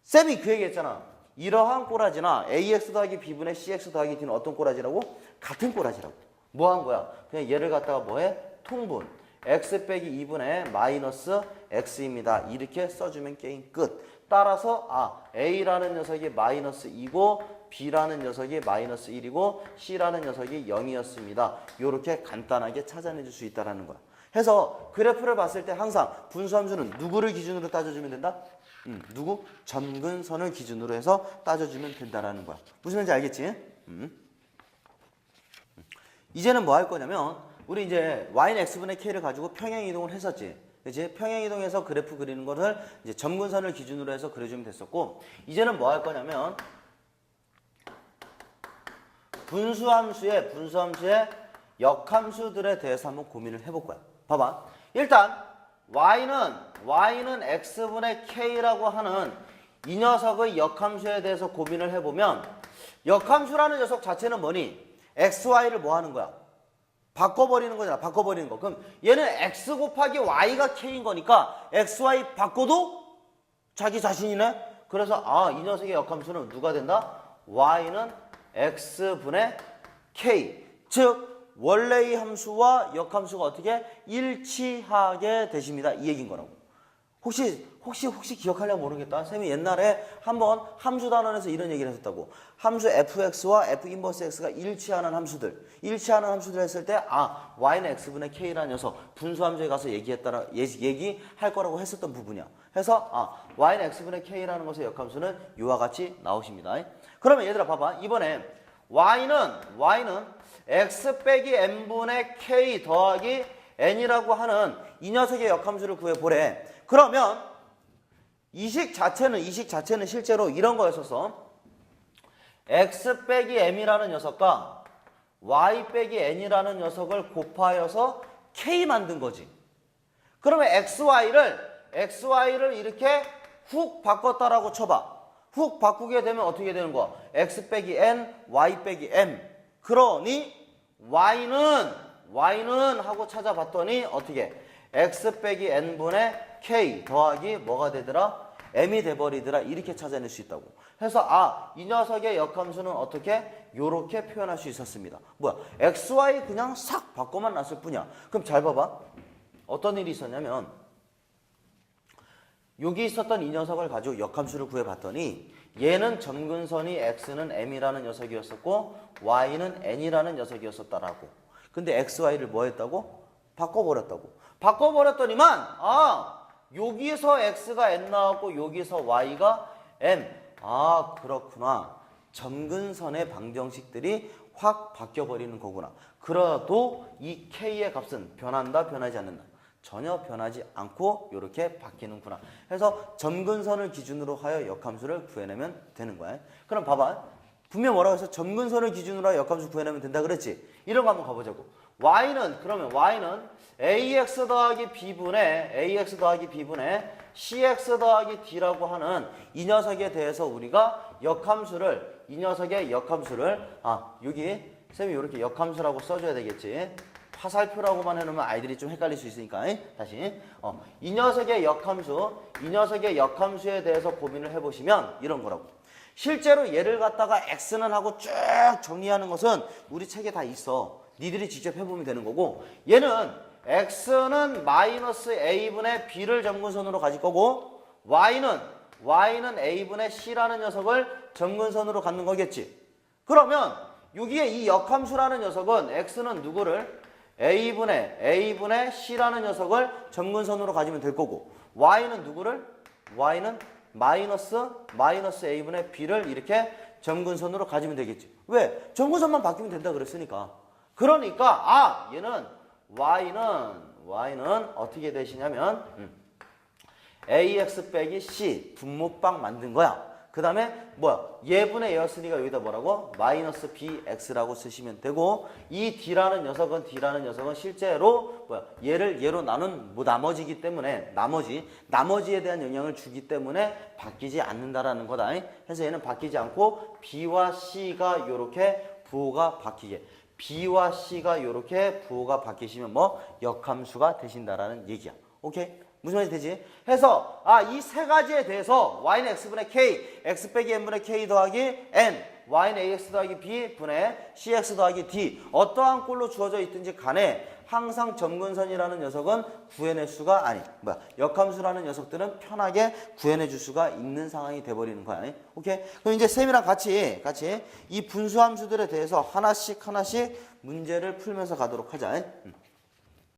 쌤이 그 얘기했잖아. 이러한 꼬라지나 ax 더하기 b분의 cx 더하기 d는 어떤 꼬라지라고? 같은 꼬라지라고. 뭐 한 거야? 그냥 얘를 갖다가 뭐해? 통분. x 빼기 2분의 마이너스 x입니다. 이렇게 써주면 게임 끝. 따라서 a라는 녀석이 마이너스 2고 b라는 녀석이 마이너스 1이고 c라는 녀석이 0이었습니다. 이렇게 간단하게 찾아내줄 수 있다는 거야. 해서 그래프를 봤을 때 항상 분수함수는 누구를 기준으로 따져주면 된다? 누구? 점근선을 기준으로 해서 따져주면 된다는 거야. 무슨 말인지 알겠지? 이제는 뭐 할 거냐면 우리 이제 y는 x분의 k를 가지고 평행 이동을 했었지. 그치? 평행 이동해서 그래프 그리는 것을 이제 점근선을 기준으로 해서 그려주면 됐었고, 이제는 뭐 할 거냐면 분수함수의 역함수들에 대해서 한번 고민을 해볼 거야. 봐봐. 일단 y는 x분의 k라고 하는 이 녀석의 역함수에 대해서 고민을 해보면, 역함수라는 녀석 자체는 뭐니? xy를 뭐 하는 거야? 바꿔버리는 거잖아. 바꿔버리는 거. 그럼 얘는 x 곱하기 y가 k인 거니까 xy 바꿔도 자기 자신이네. 그래서 이 녀석의 역함수는 누가 된다? y는 x분의 k. 즉 원래의 함수와 역함수가 어떻게 일치하게 되십니다. 이 얘기인 거라고. 혹시 기억하려면 모르겠다. 쌤이 옛날에 한번 함수 단원에서 이런 얘기를 했었다고. 함수 fx와 f 인버스 x가 일치하는 함수들 했을 때 y는 x분의 k라는 녀석 분수함수에 가서 얘기할 거라고 했었던 부분이야. 해서 y는 x분의 k라는 것의 역함수는 이와 같이 나오십니다. 그러면 얘들아 봐봐. 이번에 y는 x 빼기 n분의 k 더하기 n이라고 하는 이 녀석의 역함수를 구해보래. 그러면 이 식 자체는 실제로 이런 거였었어. x 빼기 m이라는 녀석과 y 빼기 n이라는 녀석을 곱하여서 k 만든 거지. 그러면 xy를 이렇게 훅 바꿨다라고 쳐봐. 훅 바꾸게 되면 어떻게 되는 거야? x 빼기 n, y 빼기 m. 그러니 y는 하고 찾아봤더니 어떻게? x 빼기 n분의 k 더하기 뭐가 되더라? m이 돼버리더라. 이렇게 찾아낼 수 있다고. 해서 이 녀석의 역함수는 어떻게? 요렇게 표현할 수 있었습니다. 뭐야? xy 그냥 싹 바꿔만 놨을 뿐이야. 그럼 잘 봐봐. 어떤 일이 있었냐면 여기 있었던 이 녀석을 가지고 역함수를 구해봤더니 얘는 점근선이 x는 m이라는 녀석이었었고 y는 n이라는 녀석이었었다라고. 근데 xy를 뭐 했다고? 바꿔버렸다고. 바꿔버렸더니만 여기서 x가 n 나왔고 여기서 y가 m. 그렇구나. 점근선의 방정식들이 확 바뀌어버리는 거구나. 그래도 이 k의 값은 변한다, 변하지 않는다? 전혀 변하지 않고 이렇게 바뀌는구나. 해서 점근선을 기준으로 하여 역함수를 구해내면 되는 거야. 그럼 봐봐. 분명 뭐라고 해서 점근선을 기준으로 하여 역함수 구해내면 된다 그랬지? 이런 거 한번 가보자고. y는 ax 더하기 b분의 cx 더하기 d라고 하는 이 녀석에 대해서 우리가 이 녀석의 역함수를 여기 쌤이 이렇게 역함수라고 써줘야 되겠지. 화살표라고만 해놓으면 아이들이 좀 헷갈릴 수 있으니까 다시 이 녀석의 역함수에 대해서 고민을 해보시면 이런 거라고. 실제로 얘를 갖다가 x는 하고 쭉 정리하는 것은 우리 책에 다 있어. 니들이 직접 해보면 되는 거고, 얘는 x는 마이너스 a분의 b를 점근선으로 가질 거고, y는 a분의 c라는 녀석을 점근선으로 갖는 거겠지. 그러면 여기에 이 역함수라는 녀석은 x는 누구를 a분의 c라는 녀석을 점근선으로 가지면 될 거고, y는 누구를 마이너스 a분의 b를 이렇게 점근선으로 가지면 되겠지. 왜? 점근선만 바뀌면 된다 그랬으니까. 그러니까 얘는 y는 어떻게 되시냐면 ax 빼기 c 분모방 만든 거야. 그 다음에 얘분의 얘였으니까 여기다 뭐라고? 마이너스 bx라고 쓰시면 되고, 이 d라는 녀석은 실제로 얘를 얘로 나눈 나머지이기 때문에 나머지에 대한 영향을 주기 때문에 바뀌지 않는다라는 거다. 그래서 얘는 바뀌지 않고 b와 c가 요렇게 부호가 바뀌게, b와 c가 요렇게 부호가 바뀌시면 역함수가 되신다라는 얘기야. 오케이? 무슨 말인지 되지? 해서 이 세 가지에 대해서 y는 x분의 k, x 빼기 n분의 k 더하기 n, y는 ax 더하기 b 분의 cx 더하기 d, 어떠한 꼴로 주어져 있든지 간에 항상 점근선이라는 녀석은 구해낼 수가 역함수라는 녀석들은 편하게 구해내줄 수가 있는 상황이 돼버리는 거야. 오케이? 그럼 이제 쌤이랑 같이 이 분수함수들에 대해서 하나씩 문제를 풀면서 가도록 하자.